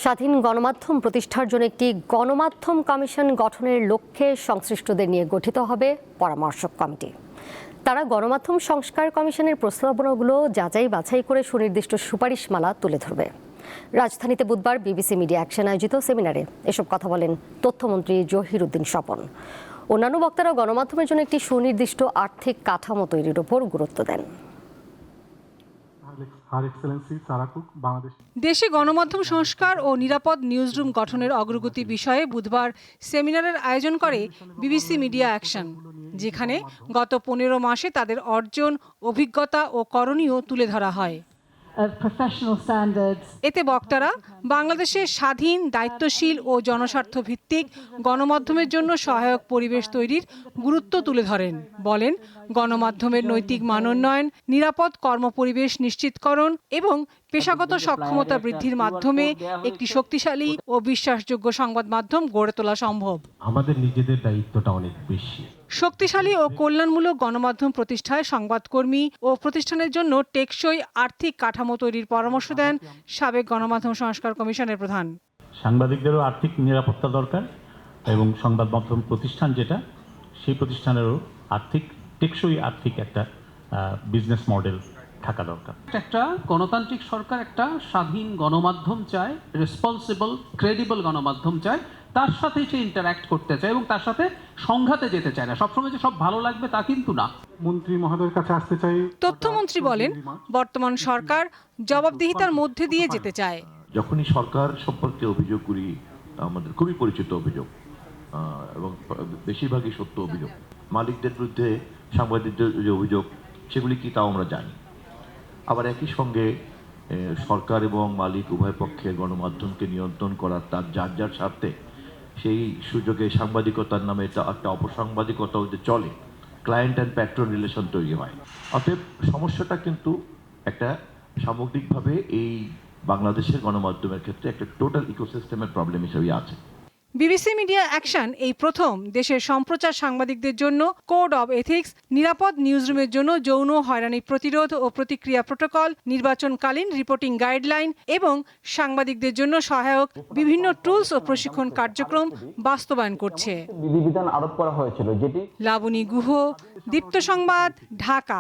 স্বাধীন গণমাধ্যম প্রতিষ্ঠার জন্য একটি গণমাধ্যম কমিশন গঠনের লক্ষ্যে সংশ্লিষ্টদের নিয়ে গঠিত হবে পরামর্শক কমিটি। তারা গণমাধ্যম সংস্কার কমিশনের প্রস্তাবনাগুলো যাচাই বাছাই করে সুনির্দিষ্ট সুপারিশমালা তুলে ধরবে। রাজধানীতে বুধবার বিবিসি মিডিয়া অ্যাকশন আয়োজিত সেমিনারে এসব কথা বলেন তথ্যমন্ত্রী জহিরুদ্দিন স্বপন। অন্যান্য বক্তারা গণমাধ্যমের জন্য একটি সুনির্দিষ্ট আর্থিক কাঠামো তৈরির উপর গুরুত্ব দেন। দেশে গণমাধ্যম সংস্কার ও নিরাপদ নিউজরুম গঠনের অগ্রগতি বিষয়ে বুধবার সেমিনারের আয়োজন করে বিবিসি মিডিয়া অ্যাকশন, যেখানে গত 15 মাসে তাদের অর্জন, অভিজ্ঞতা ও করণীয় তুলে ধরা হয়। এতে বক্তারা বাংলাদেশে স্বাধীন, দায়িত্বশীল ও জনস্বার্থ ভিত্তিক গণমাধ্যমের জন্য সহায়ক পরিবেশ তৈরির গুরুত্ব তুলে ধরেন। বলেন, গণমাধ্যমের নৈতিক মানোন্নয়ন, নিরাপদ কর্মপরিবেশ নিশ্চিতকরণ এবং পেশাগত সক্ষমতা বৃদ্ধির মাধ্যমে একটি শক্তিশালী ও বিশ্বাসযোগ্য সংবাদ মাধ্যম গড়ে তোলা সম্ভব। আমাদের নিজেদের দায়িত্বটা অনেক বেশি। শক্তিশালী ও কল্যাণমূলক গণমাধ্যম প্রতিষ্ঠায় সংবাদকর্মী ও প্রতিষ্ঠানের জন্য টেকসই আর্থিক কাঠামো তৈরির পরামর্শ দেন সাবেক গণমাধ্যম সংস্কার কমিশনের প্রধান। সাংবাদিকদেরও আর্থিক নিরাপত্তা দরকার এবং সংবাদ মাধ্যম প্রতিষ্ঠান যেটা, সেই প্রতিষ্ঠানেরও টেকসই আর্থিক একটা বিজনেস মডেল থাকা দরকার। একটা গণতান্ত্রিক সরকার একটা স্বাধীন গণমাধ্যম চায়, রেসপন্সিবল ক্রেডিবল গণমাধ্যম চায়, তার সাথে সে ইন্টারঅ্যাক্ট করতে চায় এবং তার সাথে সংঘাতে যেতে চায় না। সবসময় যে সব ভালো লাগবে তা কিন্তু না। মন্ত্রী মহোদয়ের কাছে আসতে চাই। তথ্যমন্ত্রী বলেন, বর্তমান সরকার জবাবদিহিতার মধ্যে দিয়ে যেতে চায়। যখনই সরকার সম্পর্কে অভিযোগ করি, আমাদের খুবই পরিচিত অভিযোগ এবং বেশিরভাগই সত্য অভিযোগ। মালিকদের বিরুদ্ধে সাংবাদিকদের যে অভিযোগ, সেগুলি কি তাও আমরা জানি। আবার একই সঙ্গে সরকার এবং মালিক উভয় পক্ষে গণমাধ্যমকে নিয়ন্ত্রণ করার তার যার স্বার্থে সেই সুযোগে সাংবাদিকতার নামে একটা অপসাংবাদিকতাও যে চলে, ক্লায়েন্ট অ্যান্ড প্যাট্রন রিলেশন তৈরি হয়। অতএব সমস্যাটা কিন্তু একটা সামগ্রিকভাবে এই বাংলাদেশের গণমাধ্যমের ক্ষেত্রে একটা টোটাল ইকোসিস্টেমের প্রবলেম হিসেবে আছে। বিবিসি মিডিয়া অ্যাকশন এই প্রথম দেশের সম্প্রচার সাংবাদিকদের জন্য কোড অব এথিক্স, নিরাপদ নিউজরুমের জন্য যৌন হয়রানি প্রতিরোধ ও প্রতিক্রিয়া প্রোটোকল, নির্বাচনকালীন রিপোর্টিং গাইডলাইন এবং সাংবাদিকদের জন্য সহায়ক বিভিন্ন টুলস ও প্রশিক্ষণ কার্যক্রম বাস্তবায়ন করছে। বিধিবিধান আরোপ করা হয়েছিল, যেটি লাবণী গুহ, দীপ্ত সংবাদ, ঢাকা।